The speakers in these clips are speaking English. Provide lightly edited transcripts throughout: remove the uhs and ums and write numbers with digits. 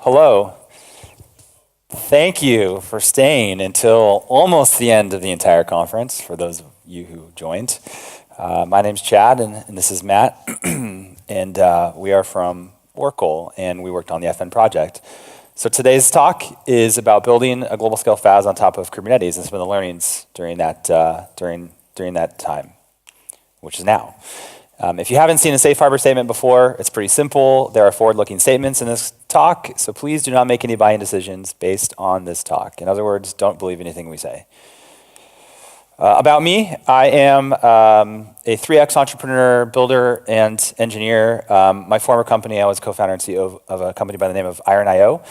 Hello. Thank you for staying until almost the end of the entire conference, for those of you who joined. My name's Chad, and this is Matt, and we are from Oracle, and we worked on the FN project. So today's talk is about building a global scale FaaS on top of Kubernetes, and some of the learnings during that time, which is now. If you haven't seen a safe harbor statement before, it's pretty simple. There are forward-looking statements in this talk, so please do not make any buying decisions based on this talk. In other words, don't believe anything we say. About me, I am a 3X entrepreneur, builder, and engineer. My former company, I was co-founder and CEO of a company by the name of Iron.io.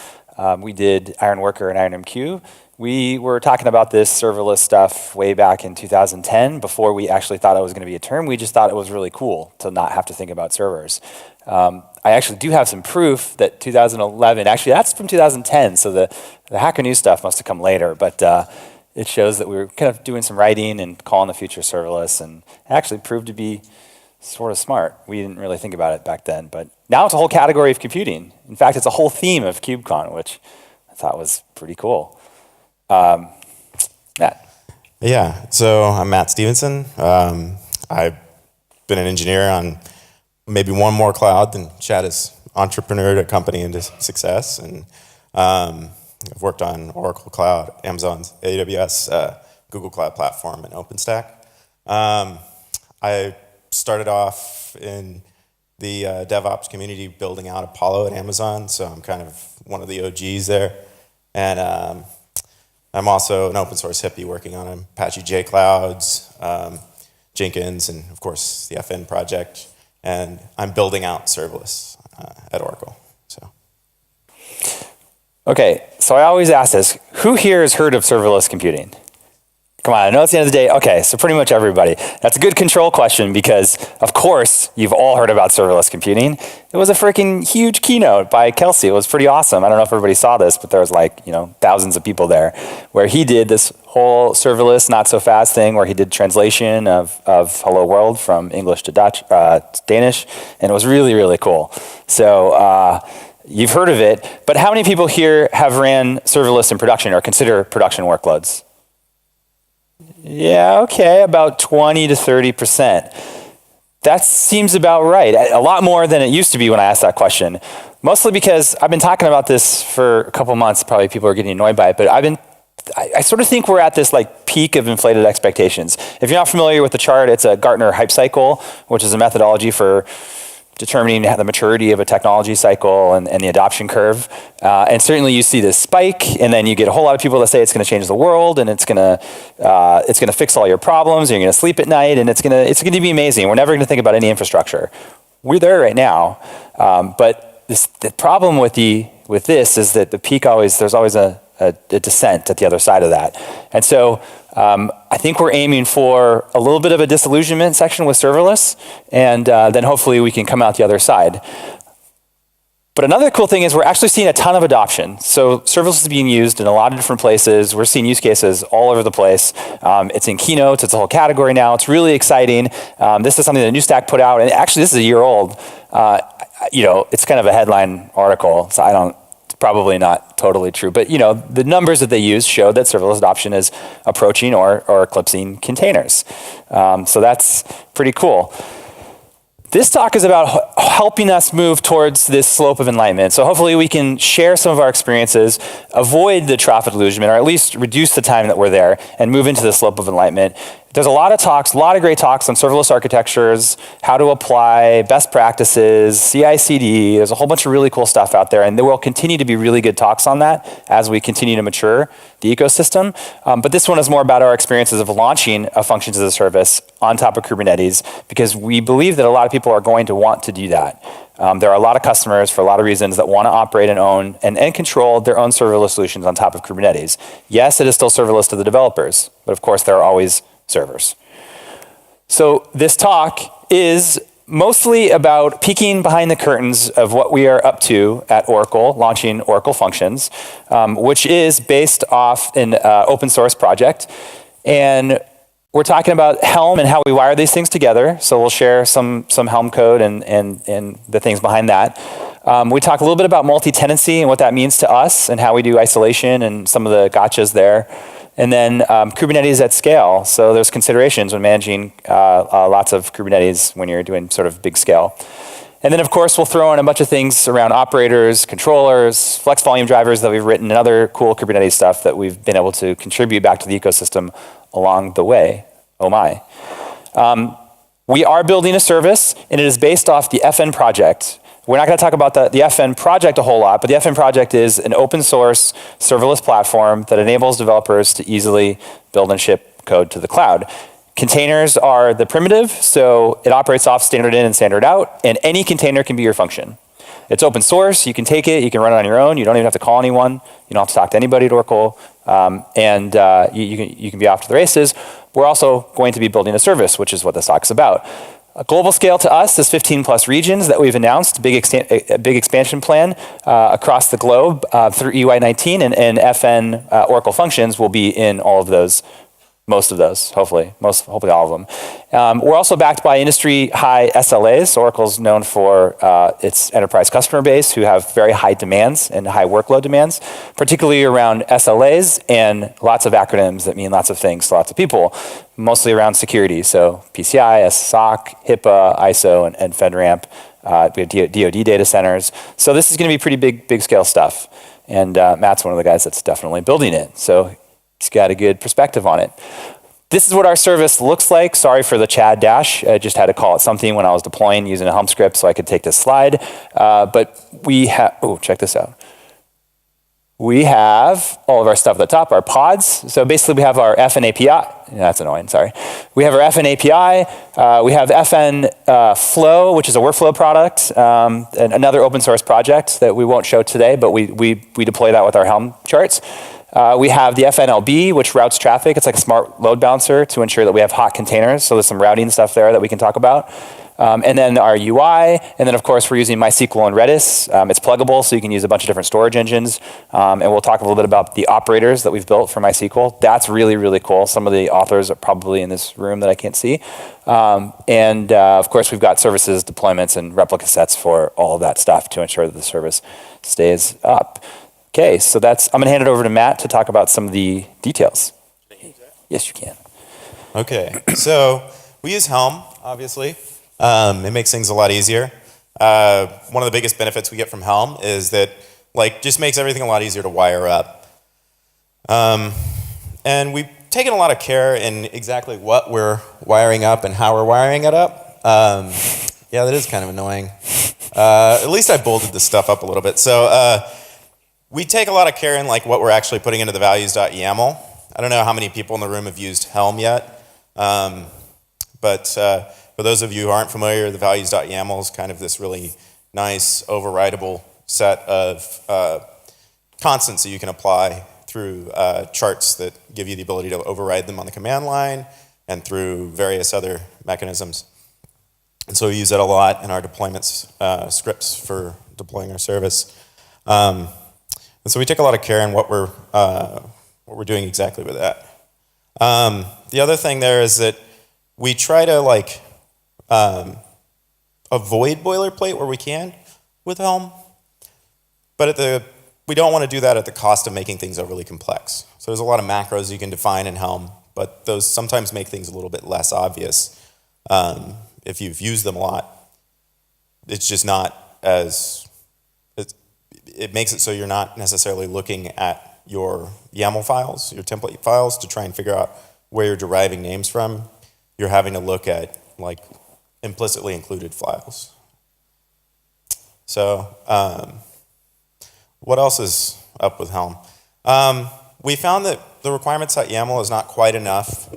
We did Ironworker and IronMQ. We were talking about this serverless stuff way back in 2010, before we actually thought it was going to be a term. We just thought it was really cool to not have to think about servers. I actually do have some proof that 2011, actually that's from 2010, so the Hacker News stuff must have come later, but it shows that we were kind of doing some writing and calling the future serverless, and it actually proved to be sort of smart. We didn't really think about it back then, but now it's a whole category of computing. In fact, it's a whole theme of KubeCon, which I thought was pretty cool. Matt. Yeah, so I'm Matt Stephenson. I've been an engineer on maybe one more cloud than Chad has entrepreneured a company into success. And I've worked on Oracle Cloud, Amazon's AWS, Google Cloud Platform, and OpenStack. I started off in the DevOps community building out Apollo at Amazon, so I'm kind of one of the OGs there. And I'm also an open source hippie working on Apache JClouds, Jenkins, and of course the FN project. And I'm building out serverless at Oracle. Okay, so I always ask this, who here has heard of serverless computing? Come on, I know it's the end of the day. Okay, so pretty much everybody. That's a good control question because, of course, you've all heard about serverless computing. It was a freaking huge keynote by Kelsey. It was pretty awesome. I don't know if everybody saw this, but there was thousands of people there where he did this whole serverless, not so fast thing where he did translation of Hello World from English to Danish, and it was really, really cool. So you've heard of it, but how many people here have ran serverless in production or consider production workloads? Yeah, okay, about 20 to 30%. That seems about right. A lot more than it used to be when I asked that question. Mostly because I've been talking about this for a couple months. Probably people are getting annoyed by it, but I sort of think we're at this peak of inflated expectations. If you're not familiar with the chart, it's a Gartner hype cycle, which is a methodology for determining the maturity of a technology cycle and the adoption curve. And certainly you see this spike, and then you get a whole lot of people that say it's going to change the world, and it's going to fix all your problems, and you're going to sleep at night, and it's going to be amazing. We're never going to think about any infrastructure. We're there right now, but the problem with this is that the peak there's always a descent at the other side of that. And so I think we're aiming for a little bit of a disillusionment section with serverless, and then hopefully we can come out the other side. But another cool thing is we're actually seeing a ton of adoption. So serverless is being used in a lot of different places. We're seeing use cases all over the place. It's in keynotes, it's a whole category now. It's really exciting. This is something that NewStack put out, and actually this is a year old. It's kind of a headline article, so probably not totally true, but the numbers that they use show that serverless adoption is approaching or eclipsing containers. So that's pretty cool. This talk is about helping us move towards this slope of enlightenment. So hopefully we can share some of our experiences, avoid the trough of delusion, or at least reduce the time that we're there and move into the slope of enlightenment. There's a lot of talks, a lot of great talks on serverless architectures, how to apply best practices, CI/CD. There's a whole bunch of really cool stuff out there, and there will continue to be really good talks on that as we continue to mature the ecosystem. But this one is more about our experiences of launching a functions as a service on top of Kubernetes, because we believe that a lot of people are going to want to do that. There are a lot of customers for a lot of reasons that want to operate and own and control their own serverless solutions on top of Kubernetes. Yes, it is still serverless to the developers, but of course there are always servers. So this talk is mostly about peeking behind the curtains of what we are up to at Oracle, launching Oracle Functions, which is based off an open source project. And we're talking about Helm and how we wire these things together. So we'll share some Helm code and the things behind that. We talk a little bit about multi-tenancy and what that means to us and how we do isolation and some of the gotchas there. And then Kubernetes at scale. So there's considerations when managing lots of Kubernetes when you're doing sort of big scale. And then, of course, we'll throw in a bunch of things around operators, controllers, flex volume drivers that we've written, and other cool Kubernetes stuff that we've been able to contribute back to the ecosystem along the way. Oh my. We are building a service, and it is based off the FN project. We're not going to talk about the FN project a whole lot, but the FN project is an open source serverless platform that enables developers to easily build and ship code to the cloud. Containers are the primitive, so it operates off standard in and standard out, and any container can be your function. It's open source, you can take it, you can run it on your own, you don't even have to call anyone, you don't have to talk to anybody at Oracle, and you can be off to the races. We're also going to be building a service, which is what this talk is about. A global scale to us is 15 plus regions that we've announced, a big expansion plan across the globe through EY19, and FN Oracle functions will be in all of those. Most of those, hopefully all of them. We're also backed by industry high SLAs. Oracle's known for its enterprise customer base who have very high demands and high workload demands, particularly around SLAs and lots of acronyms that mean lots of things to lots of people, mostly around security. So PCI, SOC, HIPAA, ISO, and FedRAMP. We have DoD data centers. So this is going to be pretty big scale stuff. And Matt's one of the guys that's definitely building it. So he's got a good perspective on it. This is what our service looks like. Sorry for the Chad dash. I just had to call it something when I was deploying using a Helm script so I could take this slide. But we have, check this out. We have all of our stuff at the top, our pods. So basically we have our FN API. That's annoying, sorry. We have our FN API. We have FN Flow, which is a workflow product, and another open source project that we won't show today, but we deploy that with our Helm charts. We have the FnLB, which routes traffic. It's like a smart load balancer to ensure that we have hot containers. So there's some routing stuff there that we can talk about. And then our UI, and then of course we're using MySQL and Redis. It's pluggable, so you can use a bunch of different storage engines. And we'll talk a little bit about the operators that we've built for MySQL. That's really, really cool. Some of the authors are probably in this room that I can't see. And of course we've got services, deployments, and replica sets for all of that stuff to ensure that the service stays up. Okay, so I'm going to hand it over to Matt to talk about some of the details. Yes, you can. Okay, so we use Helm, obviously. It makes things a lot easier. One of the biggest benefits we get from Helm is that just makes everything a lot easier to wire up. And we've taken a lot of care in exactly what we're wiring up and how we're wiring it up. Yeah, that is kind of annoying. At least I bolded this stuff up a little bit. So we take a lot of care in what we're actually putting into the values.yaml. I don't know how many people in the room have used Helm yet, but for those of you who aren't familiar, the values.yaml is kind of this really nice overridable set of constants that you can apply through charts that give you the ability to override them on the command line and through various other mechanisms. And so we use that a lot in our deployments scripts for deploying our service. And so we take a lot of care in what we're doing exactly with that. The other thing there is that we try to avoid boilerplate where we can with Helm, but we don't want to do that at the cost of making things overly complex. So there's a lot of macros you can define in Helm, but those sometimes make things a little bit less obvious if you've used them a lot. It's just not as it makes it so you're not necessarily looking at your YAML files, your template files, to try and figure out where you're deriving names from. You're having to look at implicitly included files. So what else is up with Helm? We found that the requirements.yaml is not quite enough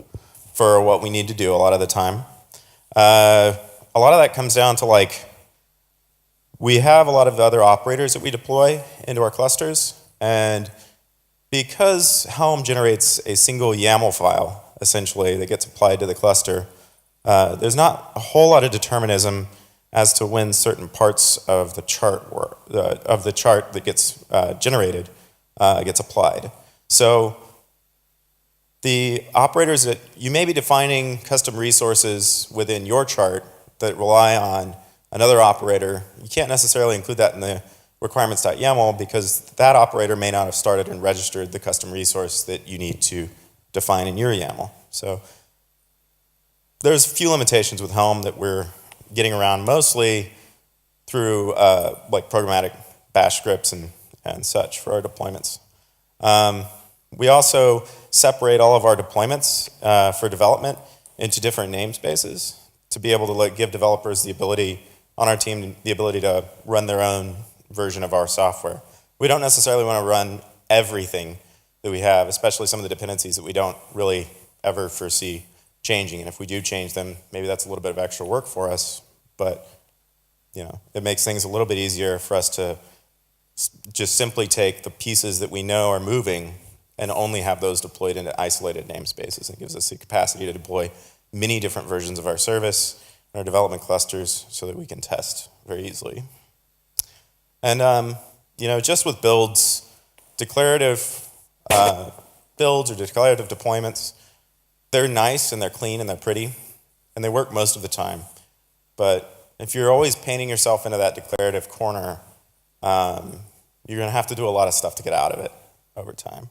for what we need to do a lot of the time. A lot of that comes down to we have a lot of other operators that we deploy into our clusters, and because Helm generates a single YAML file, essentially, that gets applied to the cluster, there's not a whole lot of determinism as to when certain parts of the chart that gets generated gets applied. So the operators that you may be defining custom resources within your chart that rely on another operator, you can't necessarily include that in the requirements.yaml because that operator may not have started and registered the custom resource that you need to define in your YAML. So there's a few limitations with Helm that we're getting around mostly through like programmatic bash scripts and such for our deployments. We also separate all of our deployments for development into different namespaces to be able to give developers the ability, on our team, the ability to run their own version of our software. We don't necessarily want to run everything that we have, especially some of the dependencies that we don't really ever foresee changing. And if we do change them, maybe that's a little bit of extra work for us, but it makes things a little bit easier for us to just simply take the pieces that we know are moving and only have those deployed into isolated namespaces. It gives us the capacity to deploy many different versions of our service in our development clusters so that we can test very easily. And just with builds, declarative builds or declarative deployments, they're nice and they're clean and they're pretty and they work most of the time. But if you're always painting yourself into that declarative corner, you're going to have to do a lot of stuff to get out of it over time.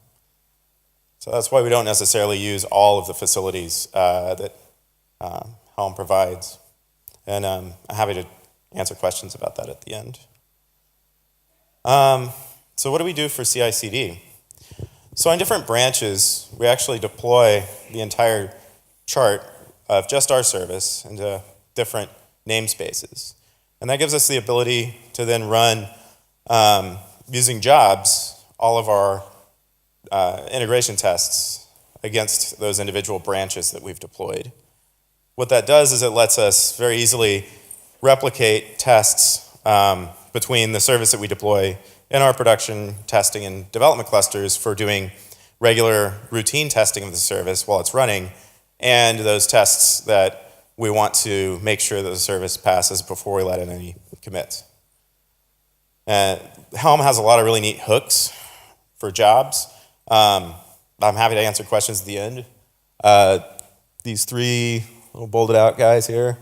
So that's why we don't necessarily use all of the facilities that Helm provides. And I'm happy to answer questions about that at the end. So what do we do for CI/CD? So in different branches, we actually deploy the entire chart of just our service into different namespaces. And that gives us the ability to then run, using jobs, all of our integration tests against those individual branches that we've deployed. What that does is it lets us very easily replicate tests between the service that we deploy in our production testing and development clusters for doing regular routine testing of the service while it's running, and those tests that we want to make sure that the service passes before we let in any commits. Helm has a lot of really neat hooks for jobs. I'm happy to answer questions at the end. These three little bolded out guys here,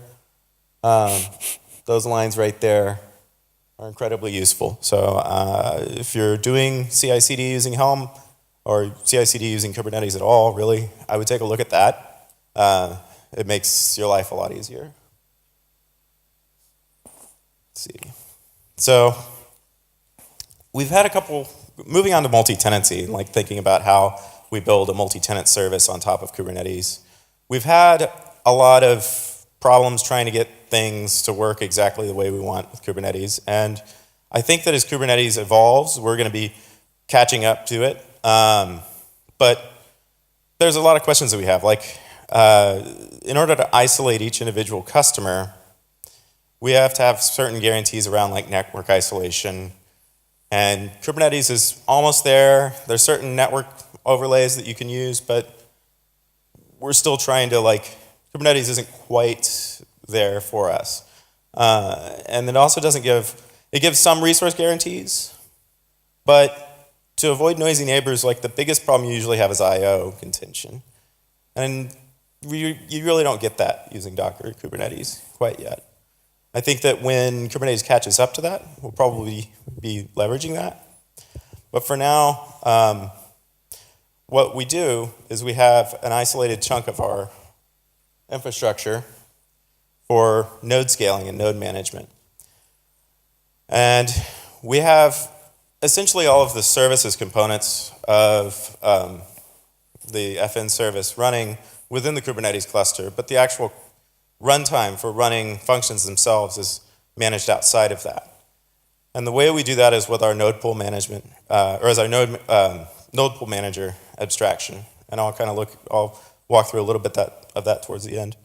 those lines right there are incredibly useful. So if you're doing CI/CD using Helm or CI/CD using Kubernetes at all, really, I would take a look at that. It makes your life a lot easier. Let's see. So we've had a couple, moving on to multi-tenancy, like thinking about how we build a multi-tenant service on top of Kubernetes. We've had a lot of problems trying to get things to work exactly the way we want with Kubernetes. And I think that as Kubernetes evolves, we're going to be catching up to it. But there's a lot of questions that we have. Like, in order to isolate each individual customer, we have to have certain guarantees around like network isolation. And Kubernetes is almost there. There's certain network overlays that you can use, but we're still trying to Kubernetes isn't quite there for us. And it also doesn't it gives some resource guarantees, but to avoid noisy neighbors, the biggest problem you usually have is I/O contention. And you really don't get that using Docker or Kubernetes quite yet. I think that when Kubernetes catches up to that, we'll probably be leveraging that. But for now, what we do is we have an isolated chunk of our infrastructure for node scaling and node management. And we have essentially all of the services components of the FN service running within the Kubernetes cluster, but the actual runtime for running functions themselves is managed outside of that. And the way we do that is with our node pool management, or as our node pool manager abstraction. And I'll walk through a little bit of that towards the end.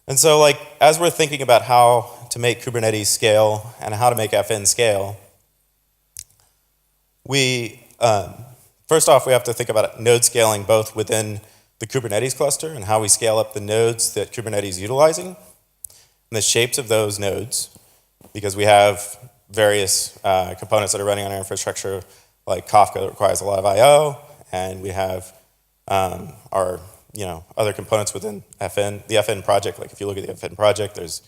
And so as we're thinking about how to make Kubernetes scale and how to make FN scale, first off, we have to think about node scaling both within the Kubernetes cluster and how we scale up the nodes that Kubernetes is utilizing and the shapes of those nodes, because we have various components that are running on our infrastructure, like Kafka that requires a lot of I/O, and we have our other components within FN. The FN project, if you look at the FN project, there's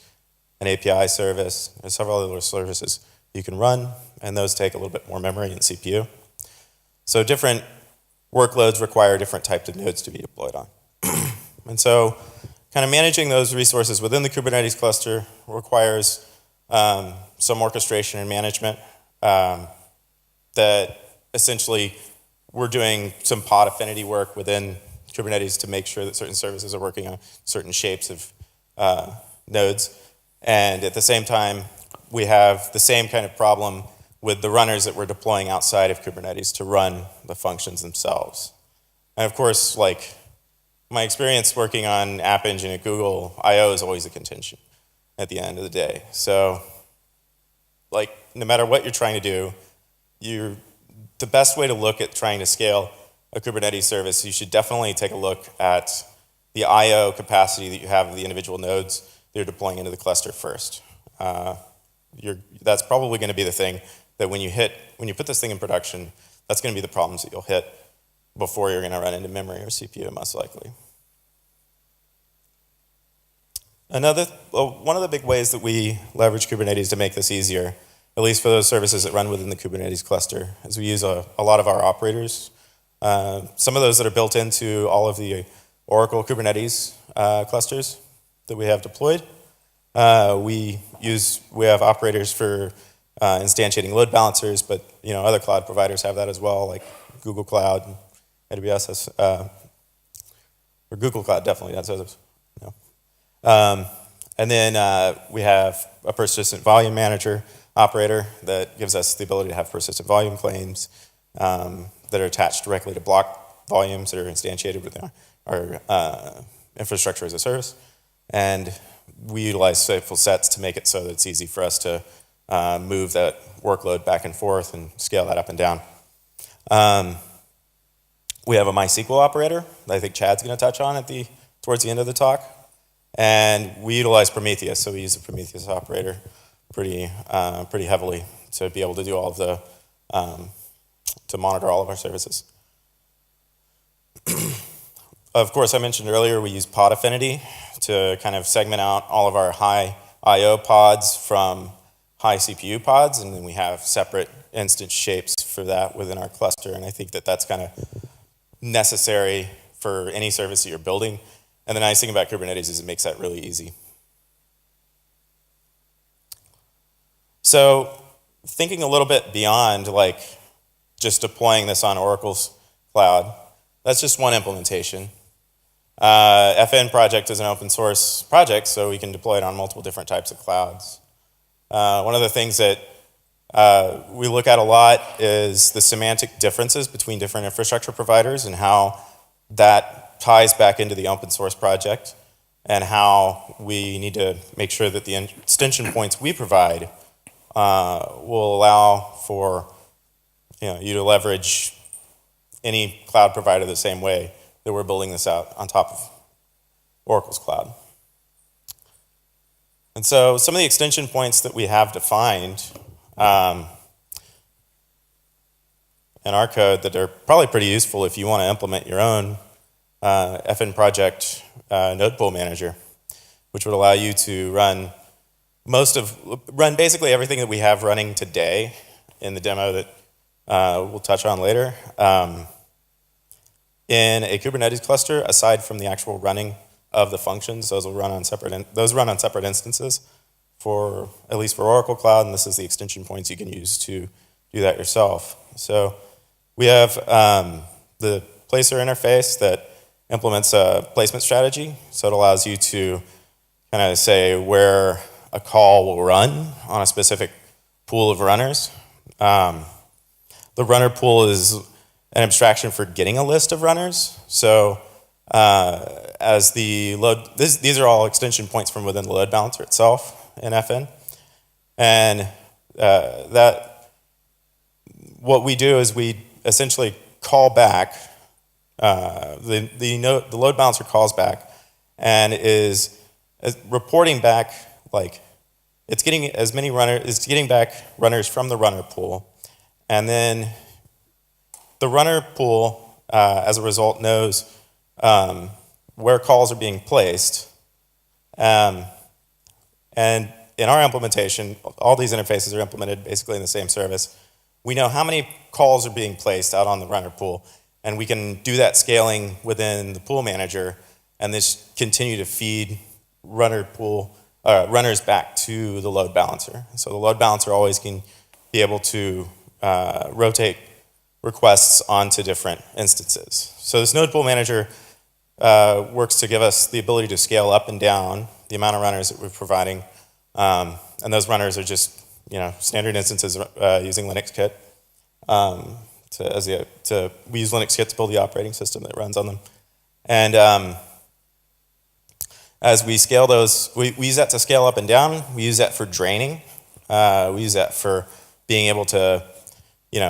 an API service. There's several other services you can run, and those take a little bit more memory and CPU. So different workloads require different types of nodes to be deployed on. And so kind of managing those resources within the Kubernetes cluster requires some orchestration and management that essentially we're doing some pod affinity work within Kubernetes to make sure that certain services are working on certain shapes of nodes. And at the same time, we have the same kind of problem with the runners that we're deploying outside of Kubernetes to run the functions themselves. And of course, like my experience working on App Engine at Google, I/O is always a contention at the end of the day. So, like, no matter what you're trying to do, the best way to look at trying to scale a Kubernetes service, you should definitely take a look at the I/O capacity that you have of the individual nodes that you're deploying into the cluster first. That's probably going to be the thing that when you put this thing in production, that's going to be the problems that you'll hit before you're going to run into memory or CPU, most likely. One of the big ways that we leverage Kubernetes to make this easier, at least for those services that run within the Kubernetes cluster, is we use a lot of our operators. Some of those that are built into all of the Oracle Kubernetes clusters that we have deployed. We have operators for instantiating load balancers, but other cloud providers have that as well, like Google Cloud, AWS has, or Google Cloud definitely has those. And then we have a persistent volume manager operator that gives us the ability to have persistent volume claims that are attached directly to block volumes that are instantiated within our infrastructure as a service. And we utilize stateful sets to make it so that it's easy for us to move that workload back and forth and scale that up and down. We have a MySQL operator that I think Chad's going to touch on towards the end of the talk. And we utilize Prometheus, so we use the Prometheus operator pretty heavily to be able to do all of the, to monitor all of our services. Of course, I mentioned earlier we use pod affinity to kind of segment out all of our high I/O pods from high CPU pods, and then we have separate instance shapes for that within our cluster, and I think that that's kind of necessary for any service that you're building. And the nice thing about Kubernetes is it makes that really easy. So thinking a little bit beyond like just deploying this on Oracle's cloud, that's just one implementation. FN project is an open source project, so we can deploy it on multiple different types of clouds. One of the things that we look at a lot is the semantic differences between different infrastructure providers and how that ties back into the open source project and how we need to make sure that the extension points we provide will allow for you to leverage any cloud provider the same way that we're building this out on top of Oracle's cloud. And so some of the extension points that we have defined in our code that are probably pretty useful if you want to implement your own FN project node pool manager, which would allow you to run basically everything that we have running today in the demo that we'll touch on later in a Kubernetes cluster, aside from the actual running of the functions. Those run on separate instances at least for Oracle Cloud, and this is the extension points you can use to do that yourself. So we have the placer interface that implements a placement strategy. So it allows you to kind of say where a call will run on a specific pool of runners. The runner pool is an abstraction for getting a list of runners. So as the load, these are all extension points from within the load balancer itself in FN. And what we do is we essentially call back, the load balancer calls back and is reporting back, like it's getting back runners from the runner pool. And then the runner pool, as a result, knows where calls are being placed. And in our implementation, all these interfaces are implemented basically in the same service. We know how many calls are being placed out on the runner pool, and we can do that scaling within the pool manager, and this continue to feed runners back to the load balancer. So the load balancer always can be able to rotate requests onto different instances. So this node pool manager works to give us the ability to scale up and down the amount of runners that we're providing, and those runners are just standard instances using Linux Kit. We use Linux Kit to build the operating system that runs on them, and as we scale those, we use that to scale up and down. We use that for draining. We use that for being able to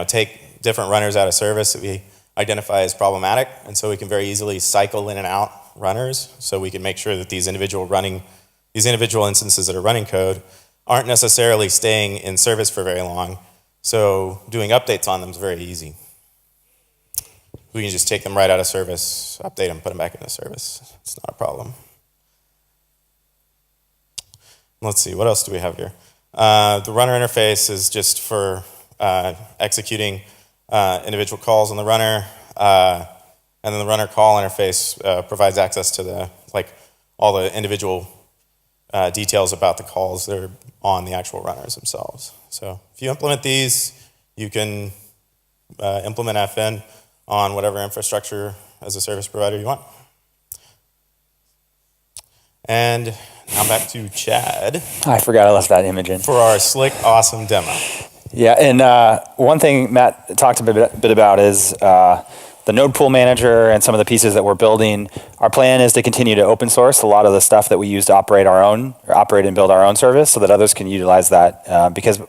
take different runners out of service that we identify as problematic, and so we can very easily cycle in and out runners, so we can make sure that these individual instances that are running code aren't necessarily staying in service for very long, so doing updates on them is very easy. We can just take them right out of service, update them, put them back into service. It's not a problem. Let's see, what else do we have here? The runner interface is just for executing individual calls on the runner, and then the runner call interface provides access to all the individual details about the calls that are on the actual runners themselves. So if you implement these, you can implement FN on whatever infrastructure as a service provider you want. And now back to Chad. I forgot I left that image in. For our slick, awesome demo. Yeah, and one thing Matt talked a bit about is the node pool manager and some of the pieces that we're building. Our plan is to continue to open source a lot of the stuff that we use to operate and build our own service so that others can utilize that, because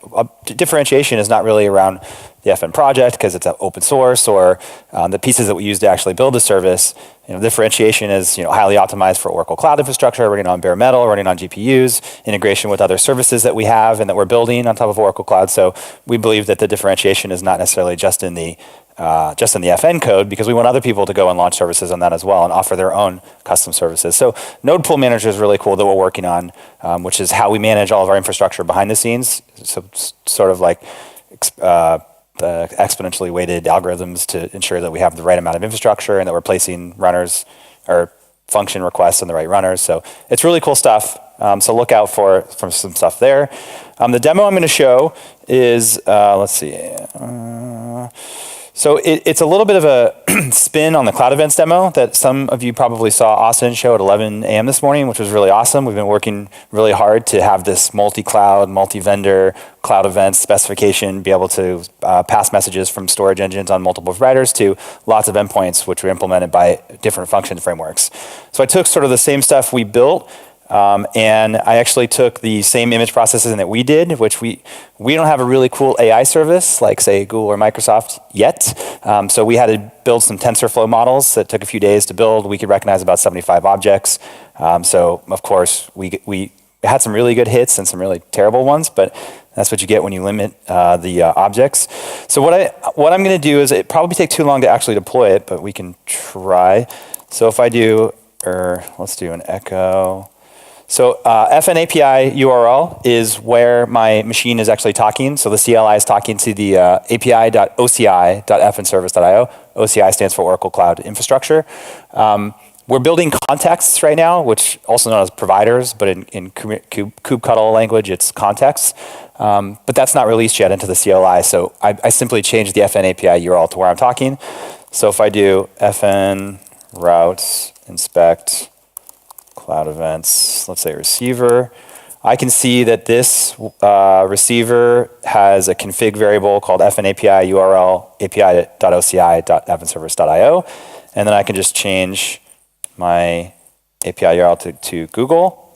differentiation is not really around the FN project because it's open source, or the pieces that we use to actually build a service. Differentiation is highly optimized for Oracle Cloud infrastructure, running on bare metal, running on GPUs, integration with other services that we have and that we're building on top of Oracle Cloud. So we believe that the differentiation is not necessarily just in the FN code, because we want other people to go and launch services on that as well and offer their own custom services. So Node Pool Manager is really cool that we're working on, which is how we manage all of our infrastructure behind the scenes. So sort of like the exponentially weighted algorithms to ensure that we have the right amount of infrastructure and that we're placing runners or function requests on the right runners. So it's really cool stuff. So look out for some stuff there. The demo I'm going to show is, let's see. So it's a little bit of a spin on the Cloud Events demo that some of you probably saw Austin show at 11 a.m. this morning, which was really awesome. We've been working really hard to have this multi-cloud, multi-vendor Cloud Events specification be able to pass messages from storage engines on multiple providers to lots of endpoints, which were implemented by different function frameworks. So I took sort of the same stuff we built, and I actually took the same image processing that we did, which we don't have a really cool AI service like, say, Google or Microsoft yet. So we had to build some TensorFlow models that took a few days to build. We could recognize about 75 objects. So of course, we had some really good hits and some really terrible ones, but that's what you get when you limit the objects. So what I'm going to do is, it probably take too long to actually deploy it, but we can try. So if I do, let's do an echo. So FnAPI URL is where my machine is actually talking. So the CLI is talking to the api.oci.fnservice.io. OCI stands for Oracle Cloud Infrastructure. We're building contexts right now, which also known as providers, but in kubectl language, it's contexts. But that's not released yet into the CLI. So I simply changed the FnAPI URL to where I'm talking. So if I do fn routes inspect Cloud Events, let's say receiver, I can see that this receiver has a config variable called FnAPI URL api.oci.fnservice.io, and then I can just change my API URL to Google.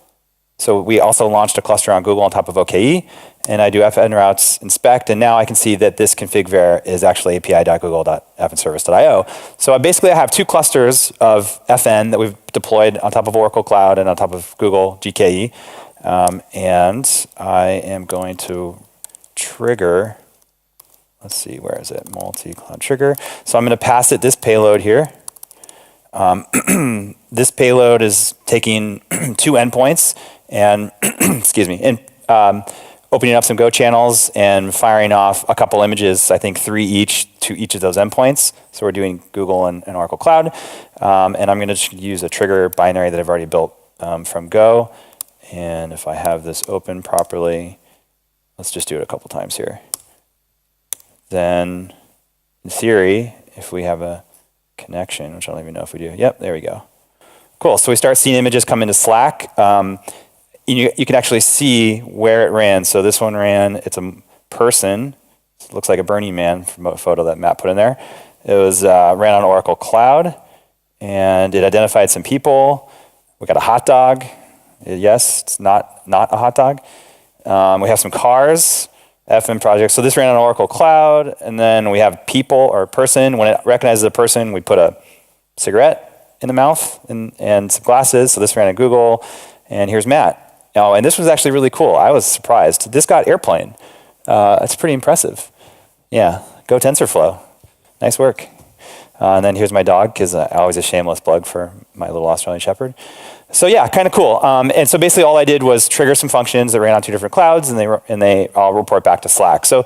So we also launched a cluster on Google on top of OKE, and I do fn routes inspect, and now I can see that this config var is actually api.google.fnservice.io. So I have two clusters of FN that we've deployed on top of Oracle Cloud and on top of Google GKE, and I am going to trigger, let's see, where is it? Multi-cloud trigger. So I'm going to pass it this payload here. This payload is taking two endpoints and excuse me, and opening up some Go channels and firing off a couple images, I think 3 each to each of those endpoints. So we're doing Google and Oracle Cloud. And I'm going to use a trigger binary that I've already built from Go. And if I have this open properly, let's just do it a couple times here. Then, in theory, if we have a connection, which I don't even know if we do. Yep, there we go. Cool, so we start seeing images come into Slack. You can actually see where it ran. So this one ran, it's a person. It looks like a Burning Man from a photo that Matt put in there. It was ran on Oracle Cloud, and it identified some people. We got a hot dog. Yes, it's not a hot dog. We have some cars, FN project. So this ran on Oracle Cloud, and then we have people or person. When it recognizes a person, we put a cigarette in the mouth and some glasses. So this ran on Google, and here's Matt. Oh, and this was actually really cool. I was surprised. This got airplane. It's pretty impressive. Yeah, go TensorFlow. Nice work. And then here's my dog, because always a shameless plug for my little Australian Shepherd. So yeah, kind of cool. And so basically all I did was trigger some functions that ran on 2 different clouds, and they all report back to Slack. So,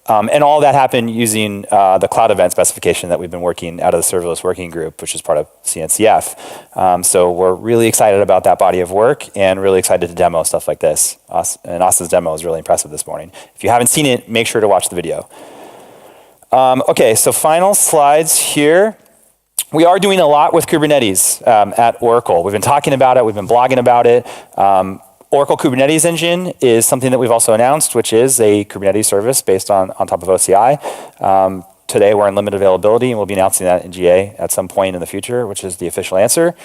and all that happened using the cloud event specification that we've been working out of the serverless working group, which is part of CNCF. So we're really excited about that body of work and really excited to demo stuff like this. And Austin's demo was really impressive this morning. If you haven't seen it, make sure to watch the video. Okay, so final slides here. We are doing a lot with Kubernetes at Oracle. We've been talking about it. We've been blogging about it. Oracle Kubernetes Engine is something that we've also announced, which is a Kubernetes service based on top of OCI. Today, we're in limited availability, and we'll be announcing that in GA at some point in the future, which is the official answer.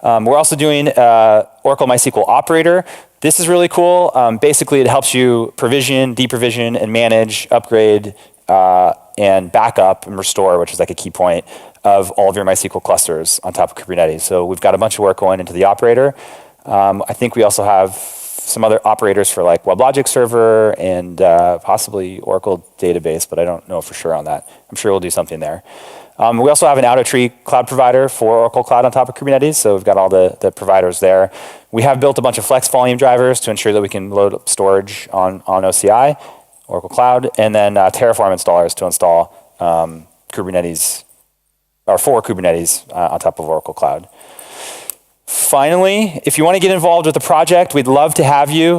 We're also doing Oracle MySQL Operator. This is really cool. Basically, it helps you provision, deprovision, and manage, upgrade, and backup and restore, which is like a key point of all of your MySQL clusters on top of Kubernetes. So we've got a bunch of work going into the operator. I think we also have some other operators for like WebLogic Server and possibly Oracle Database, but I don't know for sure on that. I'm sure we'll do something there. We also have an out-of-tree cloud provider for Oracle Cloud on top of Kubernetes, so we've got all the providers there. We have built a bunch of flex volume drivers to ensure that we can load up storage on OCI, Oracle Cloud, and then Terraform installers to install Kubernetes, or for Kubernetes on top of Oracle Cloud. Finally, if you want to get involved with the project, we'd love to have you.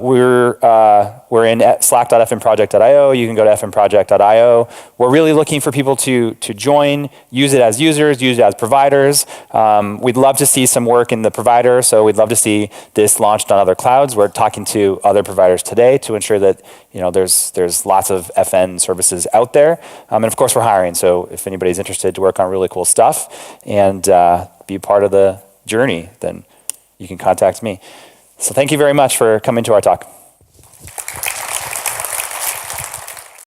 We're in slack.fnproject.io. You can go to fnproject.io. We're really looking for people to join, use it as users, use it as providers. We'd love to see some work in the provider, so we'd love to see this launched on other clouds. We're talking to other providers today to ensure that there's lots of FN services out there. And of course, we're hiring, so if anybody's interested to work on really cool stuff and be part of the journey, then you can contact me. So thank you very much for coming to our talk.